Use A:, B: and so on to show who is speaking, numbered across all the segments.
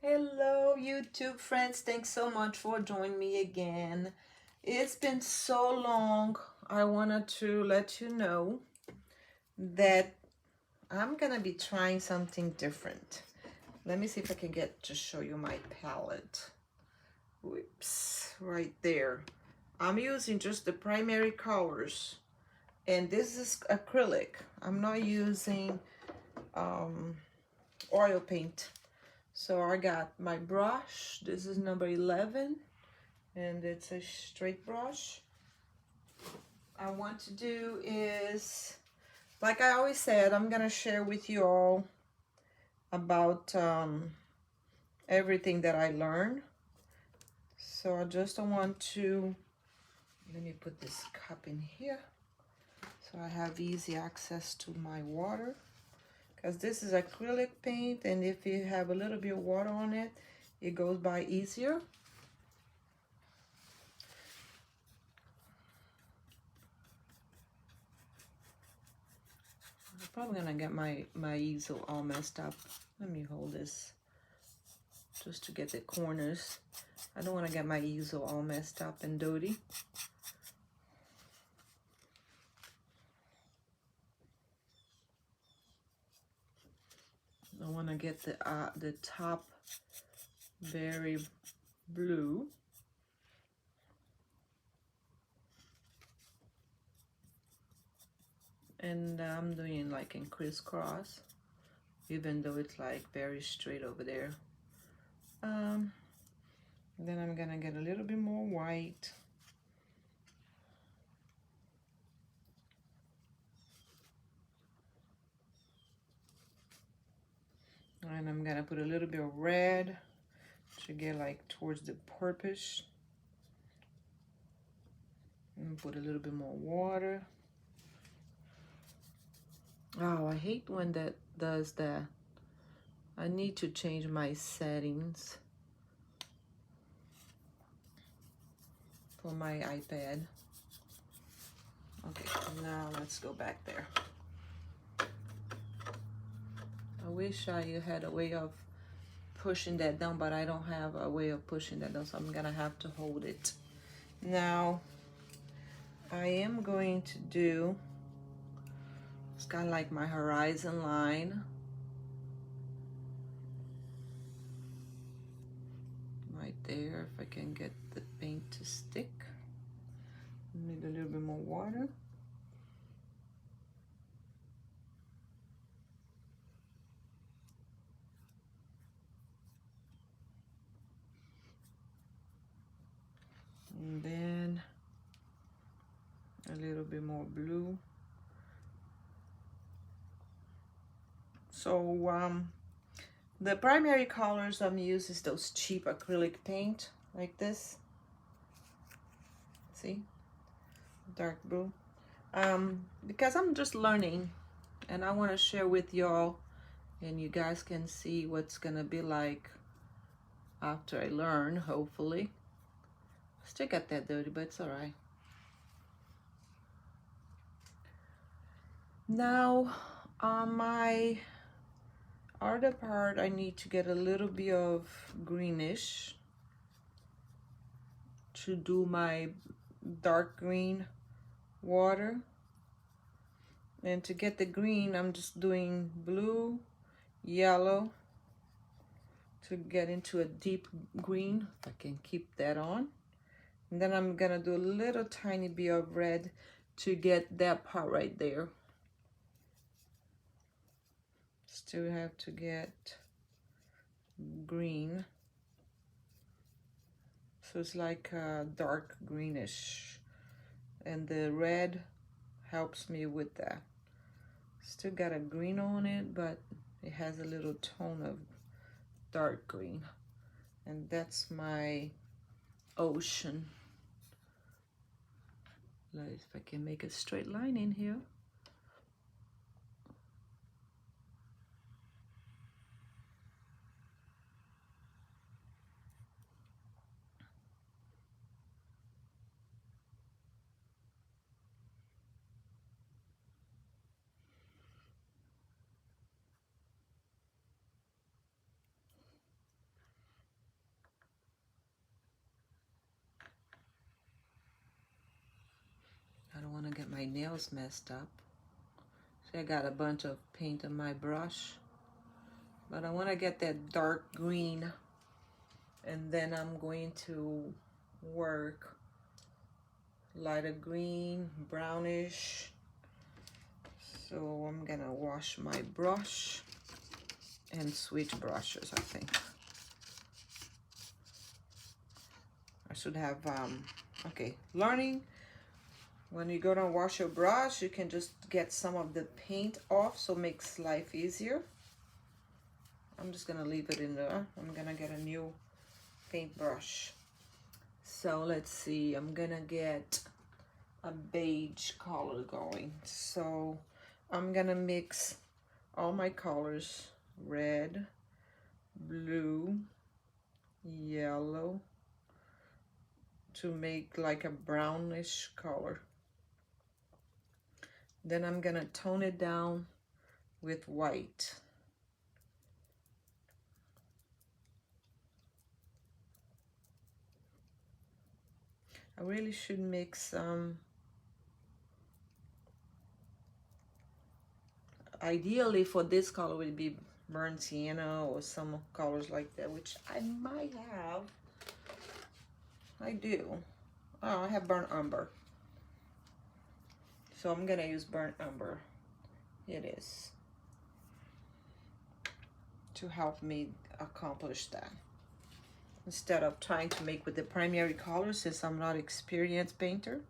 A: Hello, YouTube friends. Thanks so much for joining me again. It's been so long. I wanted to let you know that I'm gonna be trying something different. Let me see if I can get to show you my palette. Whoops, right there. I'm using just the primary colors, and this is acrylic. I'm not using oil paint. So I got my brush. This is number 11, and it's a straight brush. I want to do is, like I always said, I'm gonna share with you all about everything that I learned. So I just don't want to, let me put this cup in here so I have easy access to my water, because this is acrylic paint, and if you have a little bit of water on it, it goes by easier. I'm probably gonna get my easel all messed up. Let me hold this just to get the corners. I don't want to get my easel all messed up and dirty. I want to get the top very blue. And I'm doing like in crisscross, even though it's like very straight over there. Then I'm gonna get a little bit more white. And I'm gonna put a little bit of red to get like towards the purplish. And put a little bit more water. Oh, I hate when that does that. I need to change my settings for my iPad. Okay, now let's go back there. I wish I had a way of pushing that down, but I don't have a way of pushing that down, so I'm gonna have to hold it. Now, I am going to do, it's kind of like my horizon line. Right there, if I can get the paint to stick. Need a little bit more water. And then a little bit more blue. So the primary colors I'm using is those cheap acrylic paint like this. See, dark blue. Because I'm just learning, and I want to share with y'all, and you guys can see what's gonna be like after I learn, hopefully. Still got that dirty, but it's all right. Now, on my other part, I need to get a little bit of greenish to do my dark green water. And to get the green, I'm just doing blue, yellow, to get into a deep green, if I can keep that on. And then I'm gonna do a little tiny bit of red to get that part right there. Still have to get green. So it's like a dark greenish. And the red helps me with that. Still got a green on it, but it has a little tone of dark green. And that's my ocean. If I can make a straight line in here. my nails messed up. See, I got a bunch of paint on my brush. But I want to get that dark green. And then I'm going to work lighter green, brownish. So I'm gonna wash my brush and switch brushes, I think. I should have, okay, learning. When you go to wash your brush, you can just get some of the paint off, so it makes life easier. I'm just gonna leave it in there. I'm gonna get a new paintbrush. So let's see, I'm gonna get a beige color going. So I'm gonna mix all my colors, red, blue, yellow, to make like a brownish color. Then I'm gonna tone it down with white. I really should mix ideally for this color would be burnt sienna or some colors like that, which I might have. I do. Oh, I have burnt umber. So I'm gonna use burnt umber. It is. To help me accomplish that. Instead of trying to make with the primary color, since I'm not an experienced painter.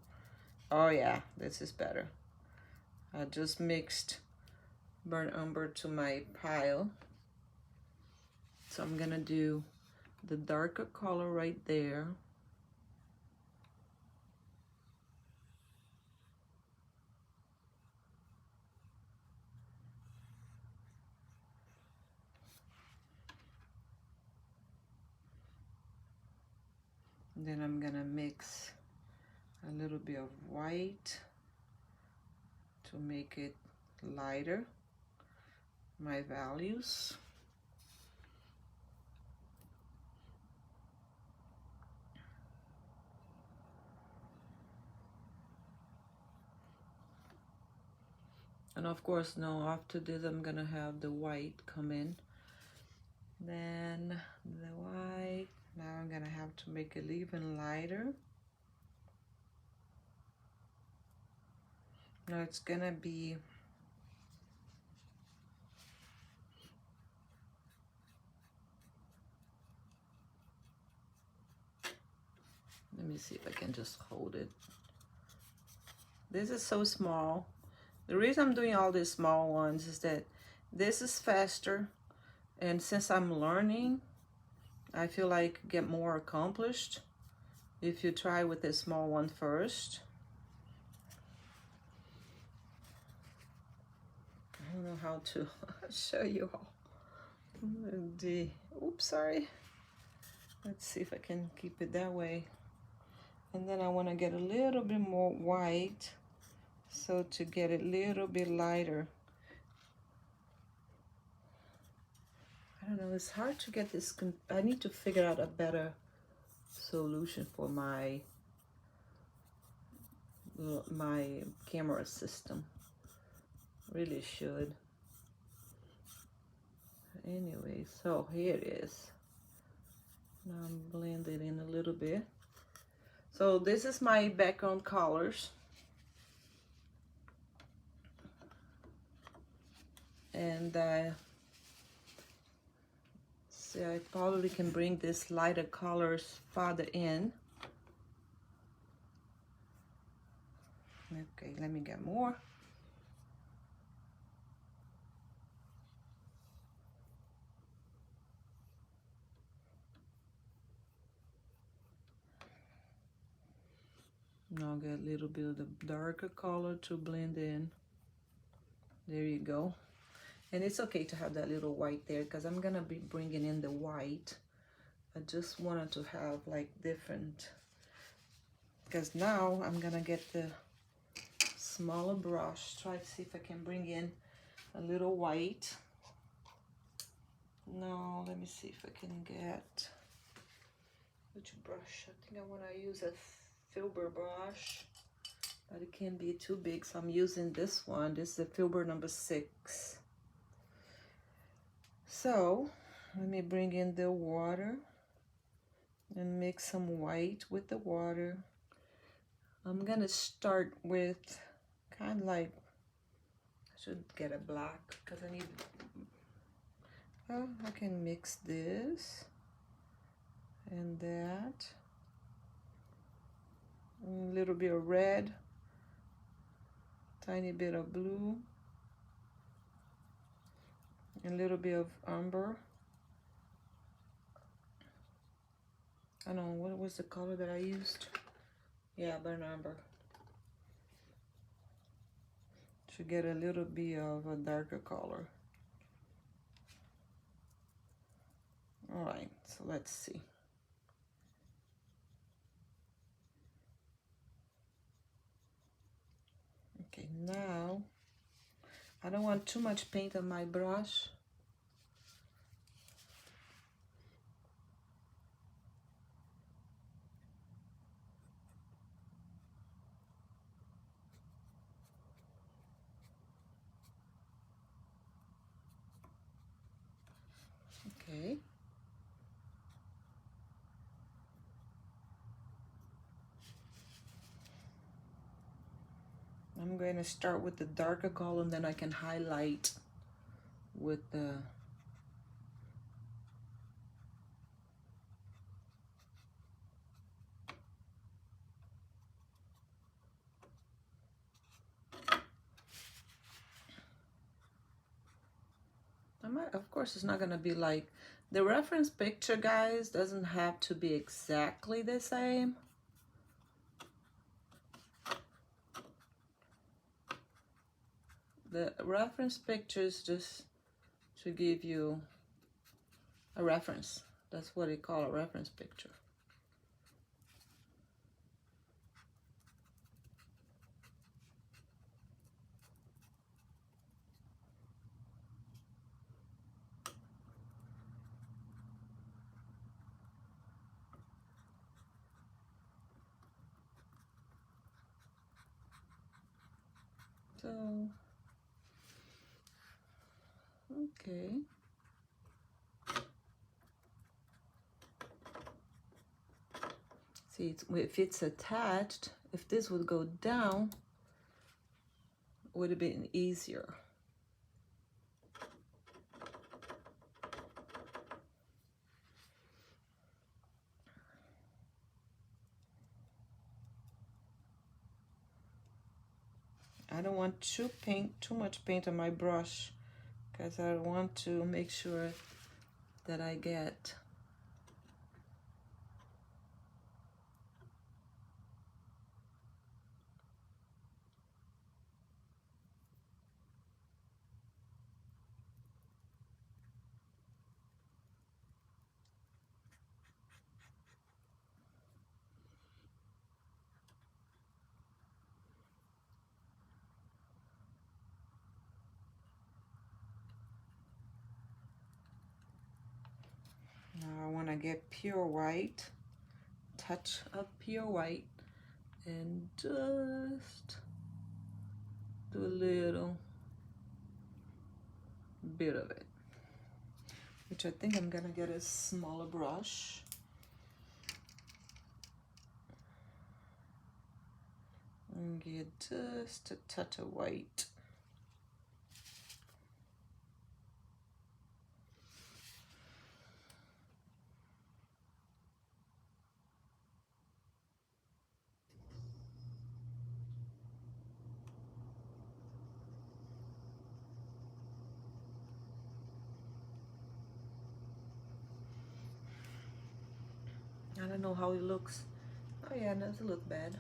A: Oh yeah, this is better. I just mixed burnt umber to my pile. So I'm gonna do the darker color right there. And then I'm gonna mix a little bit of white to make it lighter, my values. And of course, now after this, I'm gonna have the white come in. Then the white, now I'm gonna have to make it even lighter. Now it's gonna be let me see if I can just hold it. This is so small. The reason I'm doing all these small ones is that this is faster, and since I'm learning, I feel like get more accomplished if you try with a small one first. I don't know how to show you all. Oops, sorry. Let's see if I can keep it that way. And then I want to get a little bit more white, so to get it a little bit lighter. I don't know, it's hard to get this. I need to figure out a better solution for my camera system. Really should. Anyway, so here it is. Now I'm blending in a little bit. So this is my background colors. And see, I probably can bring this lighter colors farther in. Okay, let me get more. Now I'll get a little bit of the darker color to blend in. There you go. And it's okay to have that little white there because I'm gonna be bringing in the white. I just wanted to have like different, because now I'm gonna get the smaller brush, try to see if I can bring in a little white. No, let me see if I can get, which brush? I think I want to use a Filbert brush. but it can't be too big, so I'm using this one. This is the Filbert number 6. So let me bring in the water and mix some white with the water. I'm gonna start with kind of like, I should get a black because I need, oh, I can mix this and that. A little bit of red, tiny bit of blue, a little bit of umber. I don't know, what was the color that I used? Yeah, burnt umber. To get a little bit of a darker color. All right, so let's see. Okay, now I don't want too much paint on my brush. Okay. I'm going to start with the darker color, and then I can highlight with the of course, it's not going to be like the reference picture, guys, doesn't have to be exactly the same. The reference picture is just to give you a reference. That's what they call a reference picture. So, okay. See, if it's attached, if this would go down, it would have been easier. I don't want too much paint on my brush, because I want to make sure that I get now I want to get pure white, touch of pure white, and just do a little bit of it, which I think I'm gonna get a smaller brush. And get just a touch of white. I don't know how it looks. Oh yeah, it doesn't look bad.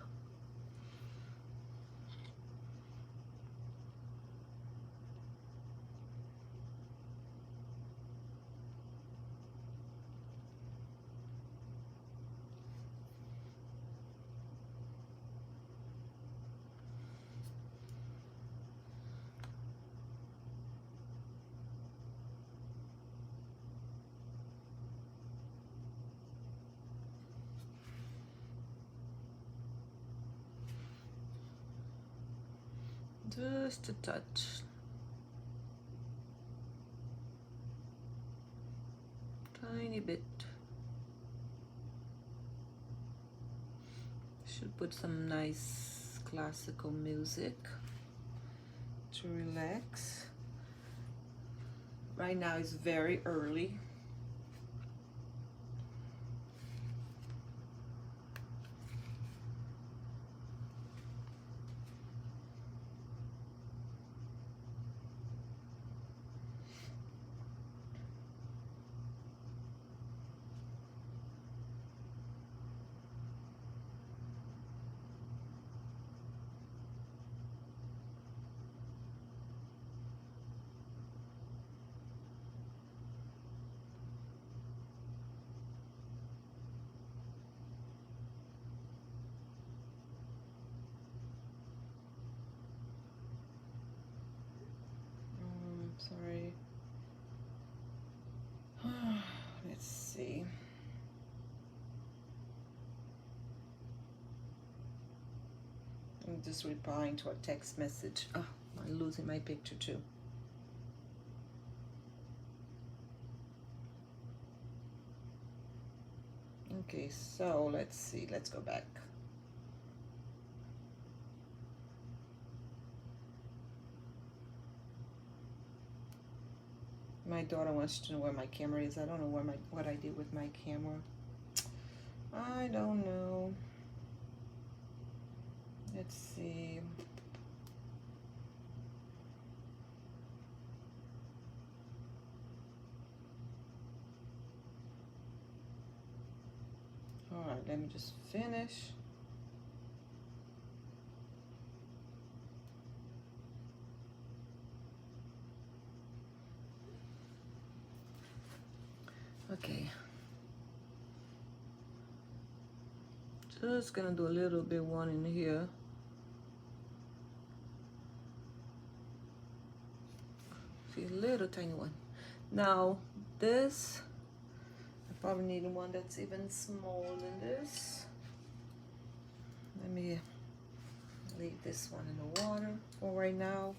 A: Just a touch. Tiny bit. Should put some nice classical music to relax. Right now it's very early. Sorry. Let's see. I'm just replying to a text message. Oh, I'm losing my picture too. Okay, so let's see. Let's go back. My daughter wants to know where my camera is. I don't know what I did with my camera. I don't know. Let's see. All right, let me just finish. Okay. Just gonna do a little bit one in here. See, a little tiny one. Now this, I probably need one that's even smaller than this. Let me leave this one in the water for right now.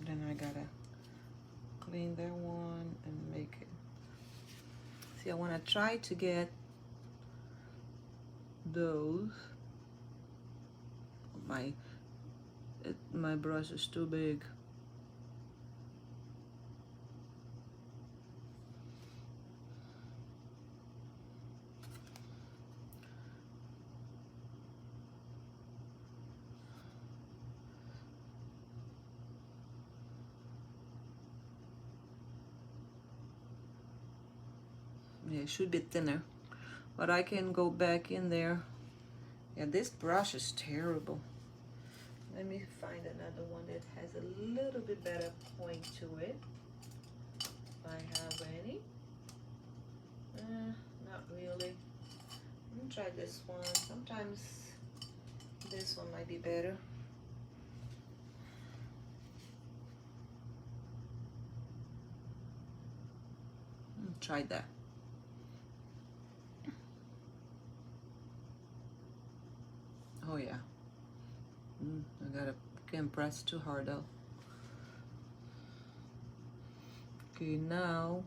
A: Then I gotta clean that one and make it. See, I wanna try to get those. My brush is too big. Yeah, it should be thinner, but I can go back in there. Yeah, this brush is terrible. Let me find another one that has a little bit better point to it, if I have any. Not really. Let me try this one. Sometimes this one might be better. Try that. Oh yeah. Can't press too hard though. Okay, now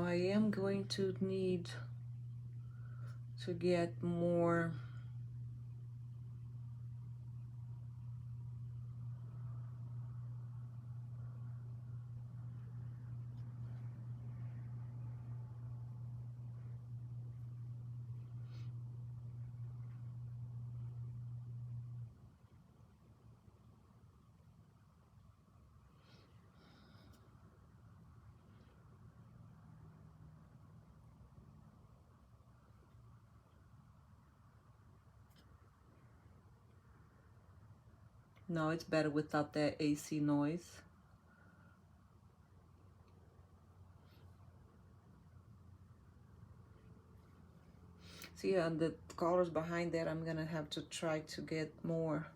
A: I am going to need to get more No, it's better without that AC noise. See, the colors behind that, I'm gonna have to try to get more.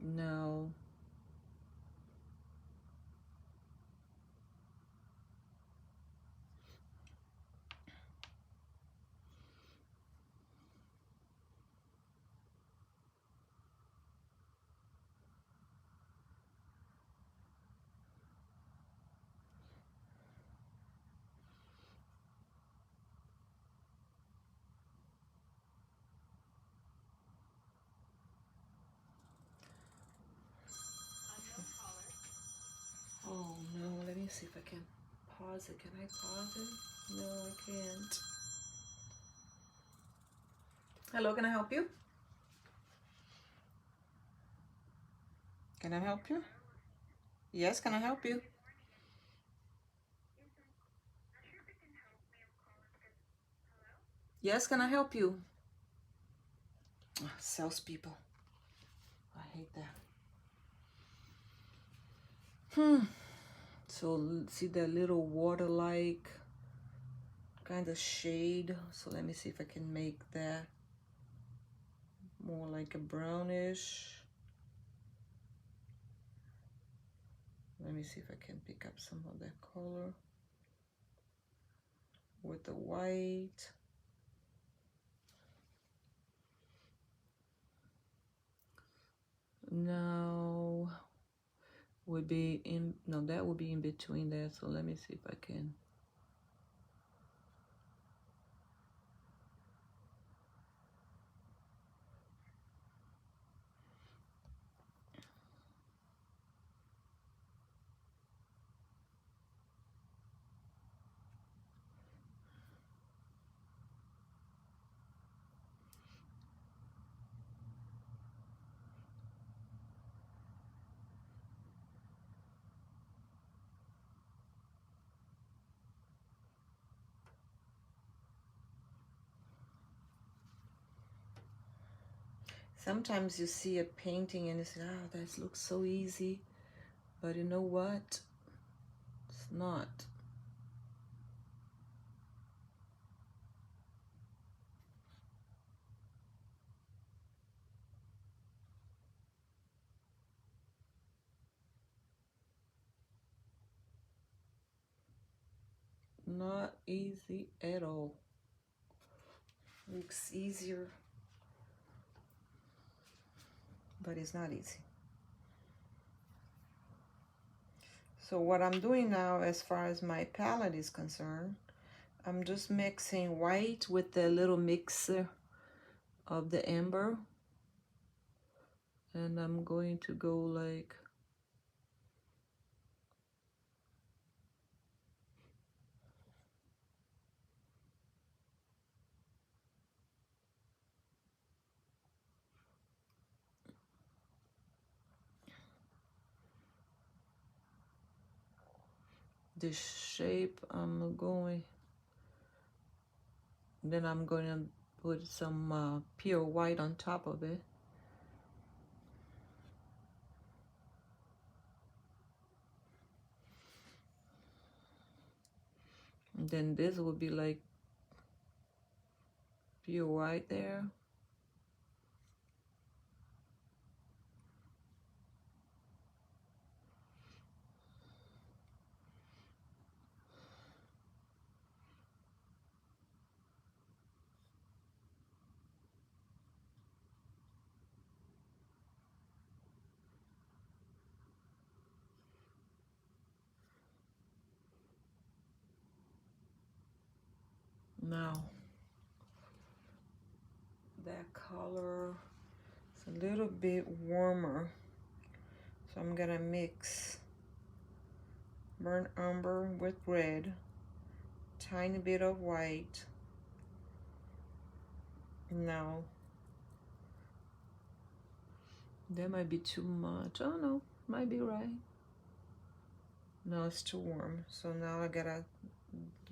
A: No. Oh no, let me see if I can pause it. Can I pause it? No, I can't. Hello, can I help you? Can I help you? Yes, can I help you? Yes, can I help you? Oh, salespeople. I hate that. So see that little water-like kind of shade. So let me see if I can make that more like a brownish. Let me see if I can pick up some of that color with the white. Now would be in, no, that would be in between there. So let me see if I can. Sometimes you see a painting and you say, oh, that looks so easy. But you know what? It's not. Not easy at all. Looks easier, but it's not easy. So what I'm doing now as far as my palette is concerned, I'm just mixing white with the little mixer of the amber. And I'm going to go like this shape. I'm going, then I'm going to put some pure white on top of it. And then this will be like pure white there. Now, that color is a little bit warmer. So I'm gonna mix burnt umber with red, tiny bit of white. Now, that might be too much. Oh no, might be right. No, it's too warm. So now I gotta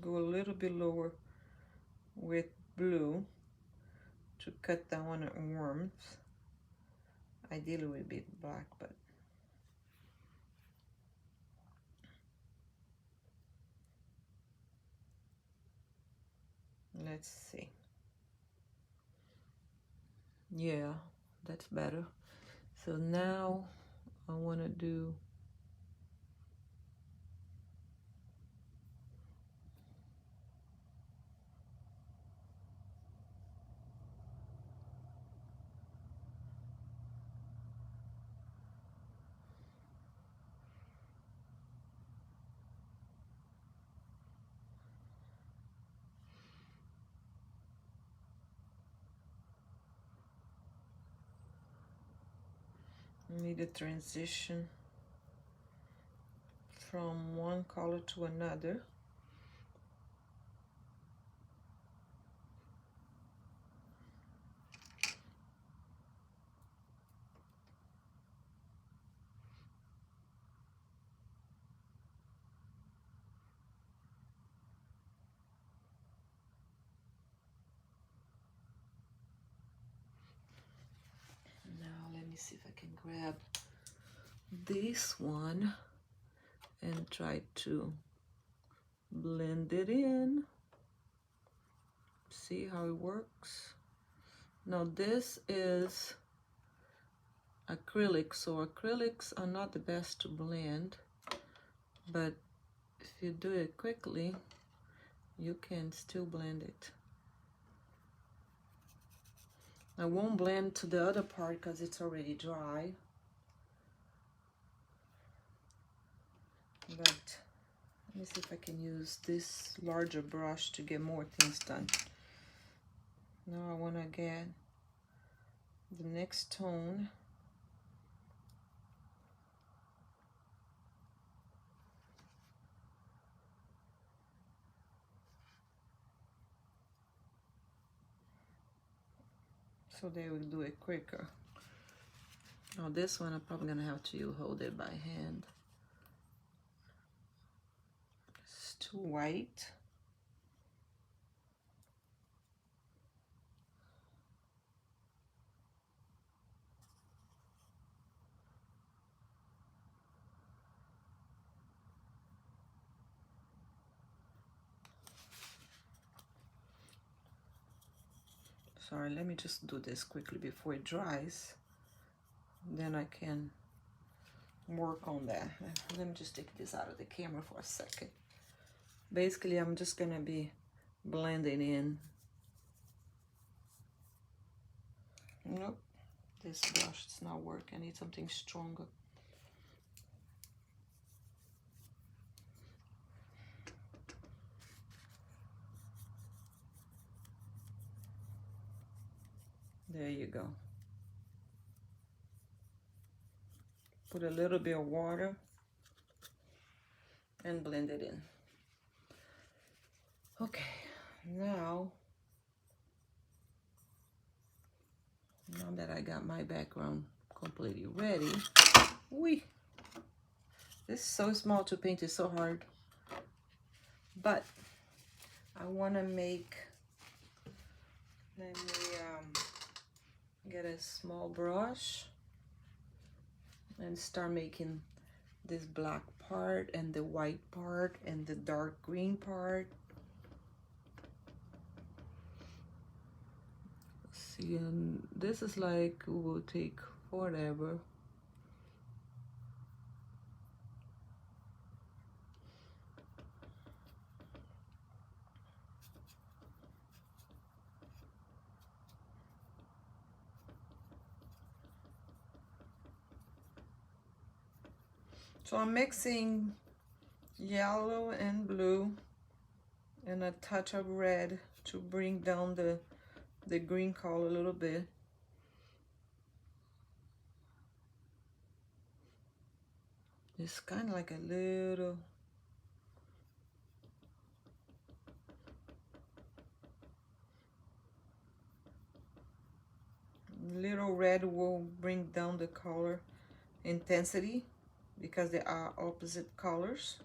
A: go a little bit lower with blue to cut down on warmth. Ideally it would be black, but let's see. Yeah, that's better. So now I want to do need a transition from one color to another. Now let me see if I can grab this one and try to blend it in. See how it works. Now this is acrylic, so acrylics are not the best to blend, but if you do it quickly, you can still blend it. I won't blend to the other part because it's already dry, but let me see if I can use this larger brush to get more things done. Now I want to get the next tone. So they will do it quicker. Now this one I'm probably gonna have to hold it by hand. It's too white. Sorry, let me just do this quickly before it dries. Then I can work on that. Let me just take this out of the camera for a second. Basically, I'm just gonna be blending in. Nope, this brush is not working. I need something stronger. There you go. Put a little bit of water and blend it in. Okay, now that I got my background completely ready, this is so small to paint, it's so hard. But I want to make, let me get a small brush and start making this black part and the white part and the dark green part. See, and this is like, will take forever. So I'm mixing yellow and blue and a touch of red to bring down the green color a little bit. It's kind of like a little red will bring down the color intensity because they are opposite colors.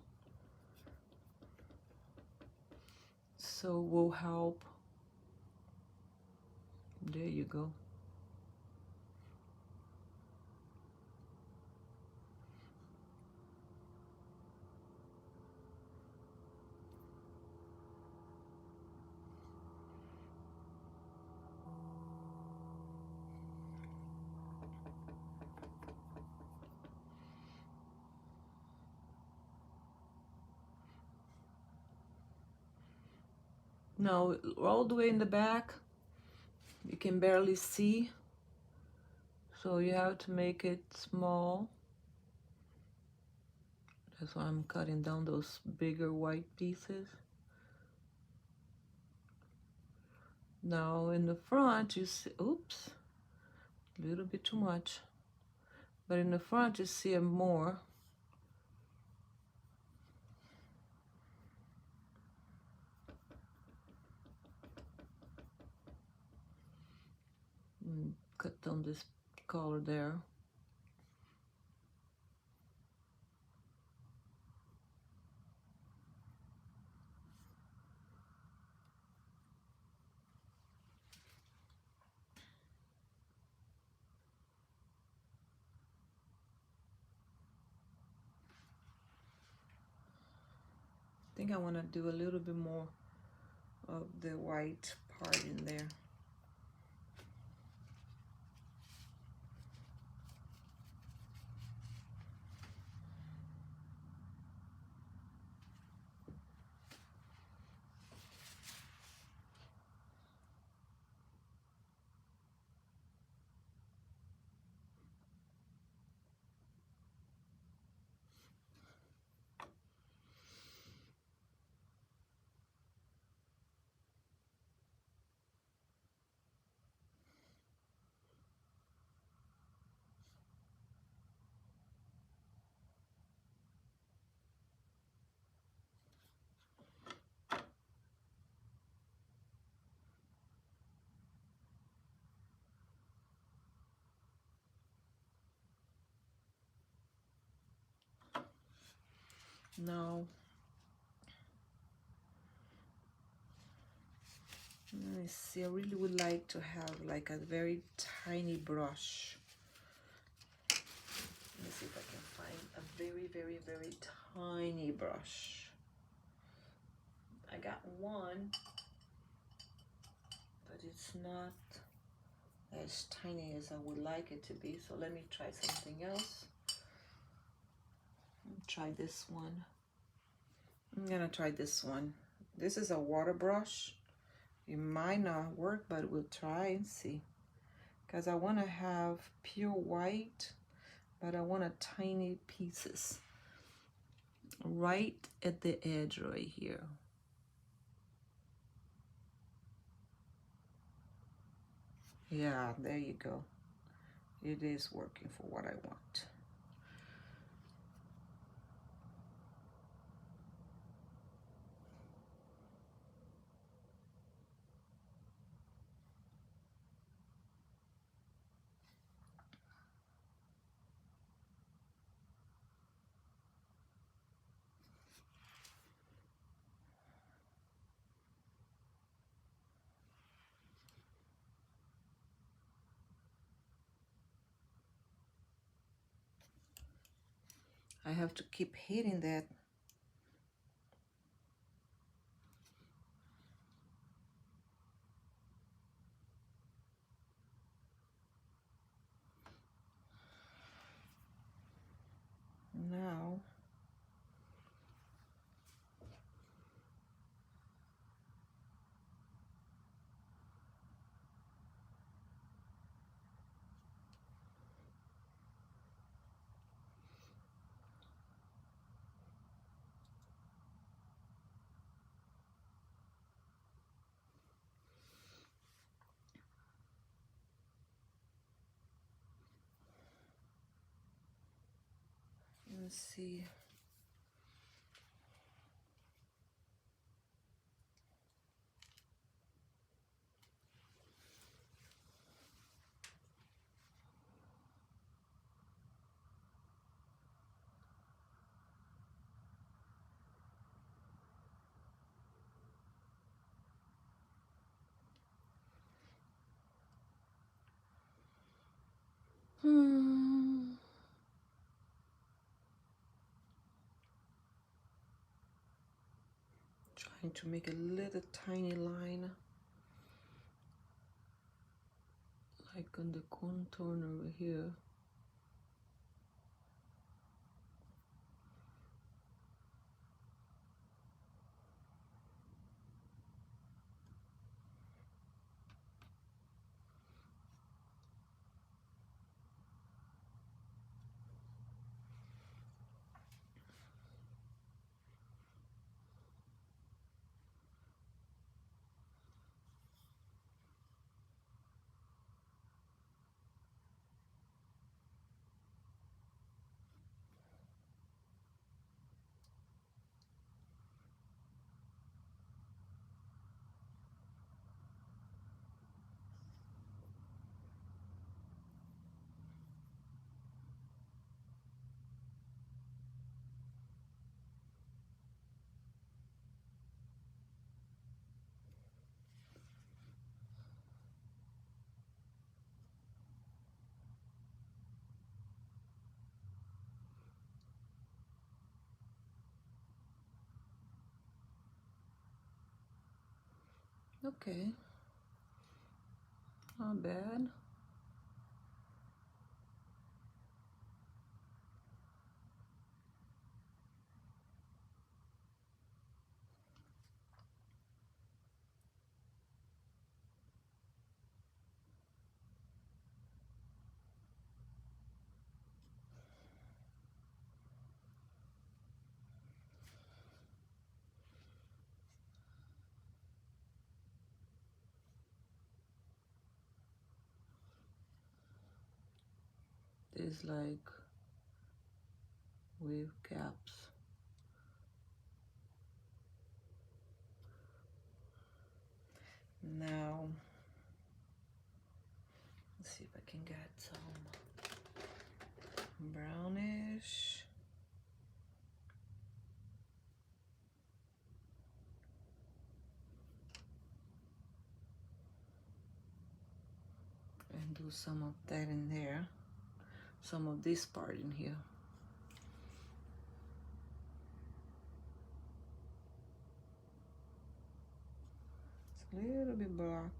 A: So will help. There you go. Now, all the way in the back, you can barely see, so you have to make it small. That's why I'm cutting down those bigger white pieces. Now in the front you see, oops, a little bit too much. But in the front you see more. Cut down this color there. I think I want to do a little bit more of the white part in there. Now, let me see, I really would like to have like a very tiny brush. Let me see if I can find a very, very, very tiny brush. I got one, but it's not as tiny as I would like it to be. So let me try something else. Try this one. I'm gonna try this one. This is a water brush. It might not work, but we'll try and see. Because I want to have pure white, but I want a tiny pieces right at the edge right here. Yeah, there you go. It is working for what I want. I have to keep hitting that. Now, let's see. Trying to make a little tiny line, like on the contour over here. Okay, not bad. There's like wave caps. Now, let's see if I can get some brownish. And do some of that in there. Some of this part in here. It's a little bit black,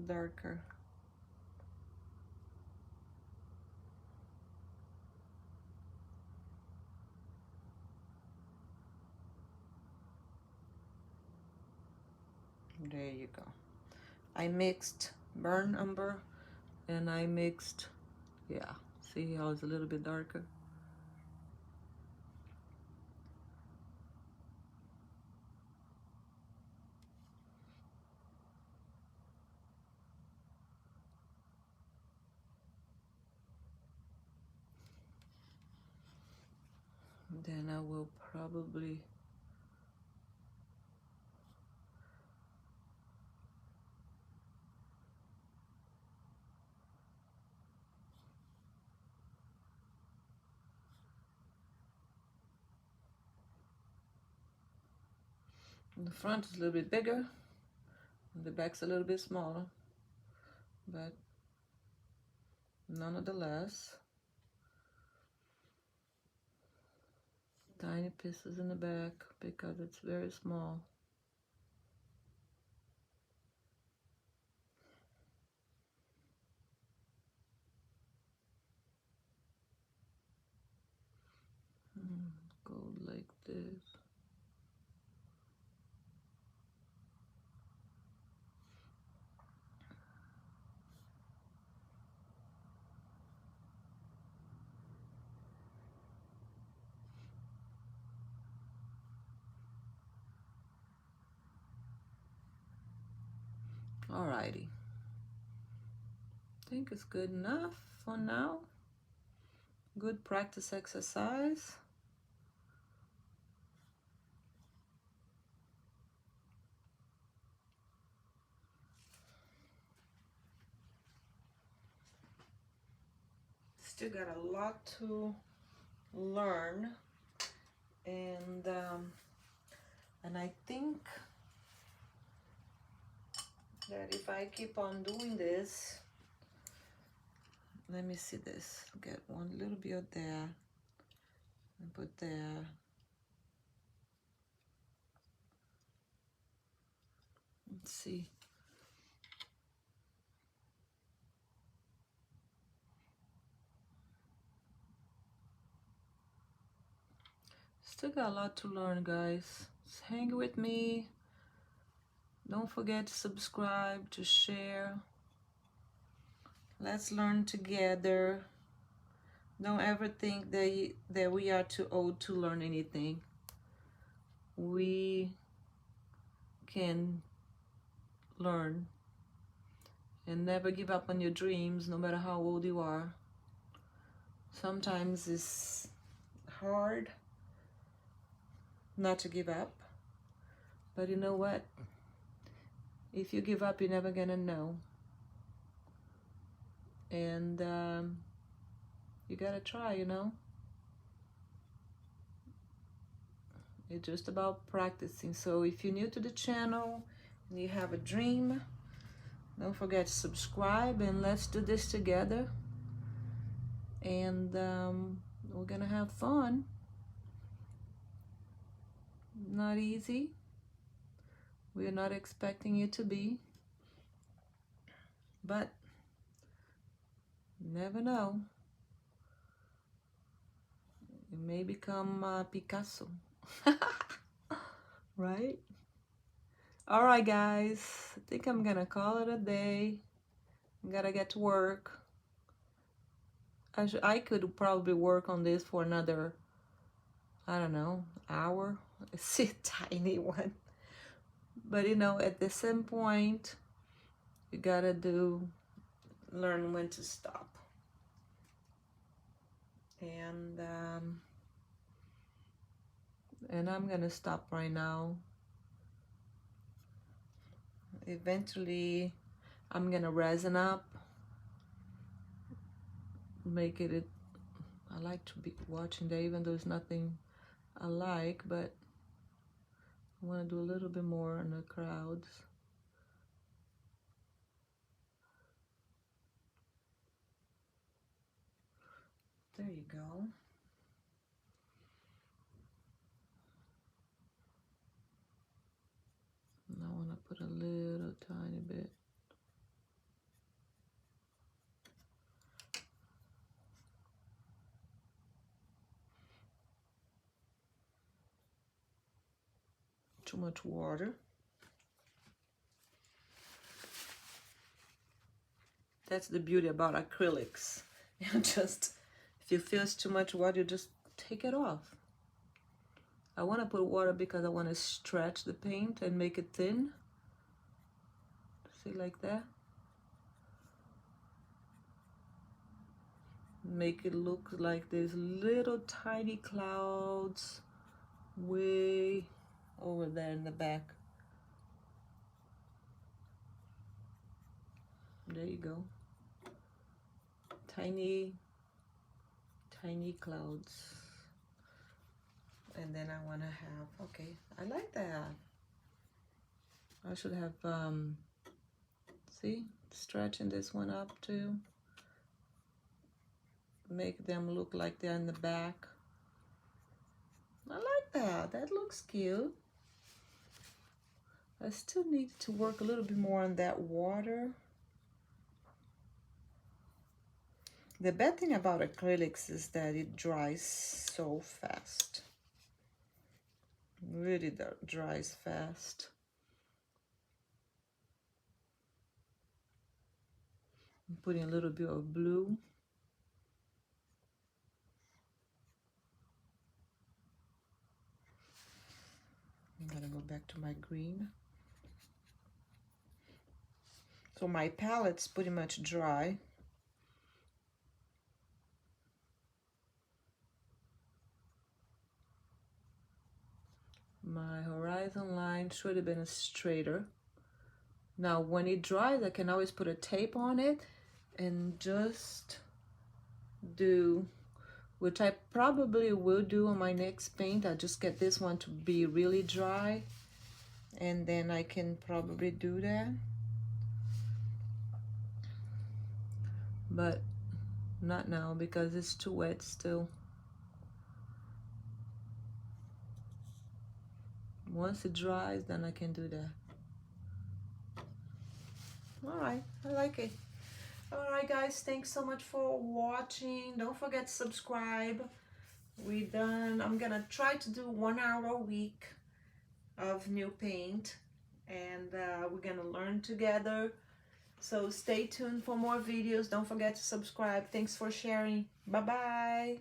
A: darker. There you go. I mixed burnt umber and I mixed, yeah, see how it's a little bit darker? Then I will probably the front is a little bit bigger, and the back's a little bit smaller, but nonetheless, tiny pieces in the back because it's very small. Go like this. Alrighty. I think it's good enough for now. Good practice exercise. Still got a lot to learn, and I think that if I keep on doing this, let me see this, get one little bit there and put there. Let's see. Still got a lot to learn, guys. Just hang with me. Don't forget to subscribe, to share. Let's learn together. Don't ever think that we are too old to learn anything. We can learn, and never give up on your dreams, no matter how old you are. Sometimes it's hard not to give up, but you know what? If you give up, you're never gonna know. And you gotta try, you know? It's just about practicing. So if you're new to the channel and you have a dream, don't forget to subscribe, and let's do this together. And we're gonna have fun. Not easy. we're not expecting it to be, but never know. It may become Picasso. Right? All right, guys. I think I'm gonna call it a day. I gotta get to work. I could probably work on this for another, I don't know, hour. It's a tiny one. But you know, at the same point, you gotta learn when to stop. And I'm gonna stop right now. Eventually, I'm gonna resin up, make it. I like to be watching that, even though there's nothing I like, but I want to do a little bit more on the crowds. There you go. And I want to put a little tiny bit. Too much water. That's the beauty about acrylics. You just, if you feel it's too much water, you just take it off. I want to put water because I want to stretch the paint and make it thin. See, like that. Make it look like there's little tiny clouds way over there in the back. There you go. Tiny clouds. And then I want to have, okay, I like that. I should have, see, stretching this one up too. Make them look like they're in the back. I like that. That looks cute. I still need to work a little bit more on that water. The bad thing about acrylics is that it dries so fast. Really dries fast. I'm putting a little bit of blue. I'm gonna go back to my green. So my palette's pretty much dry. My horizon line should have been straighter. Now when it dries, I can always put a tape on it and just do, which I probably will do on my next paint. I'll just get this one to be really dry and then I can probably do that. But not now because it's too wet still. Once it dries, then I can do that. All right, I like it. All right, guys, thanks so much for watching. Don't forget to subscribe. We're done. I'm gonna try to do 1 hour a week of new paint, and we're gonna learn together. So stay tuned for more videos. Don't forget to subscribe. Thanks for sharing. Bye-bye.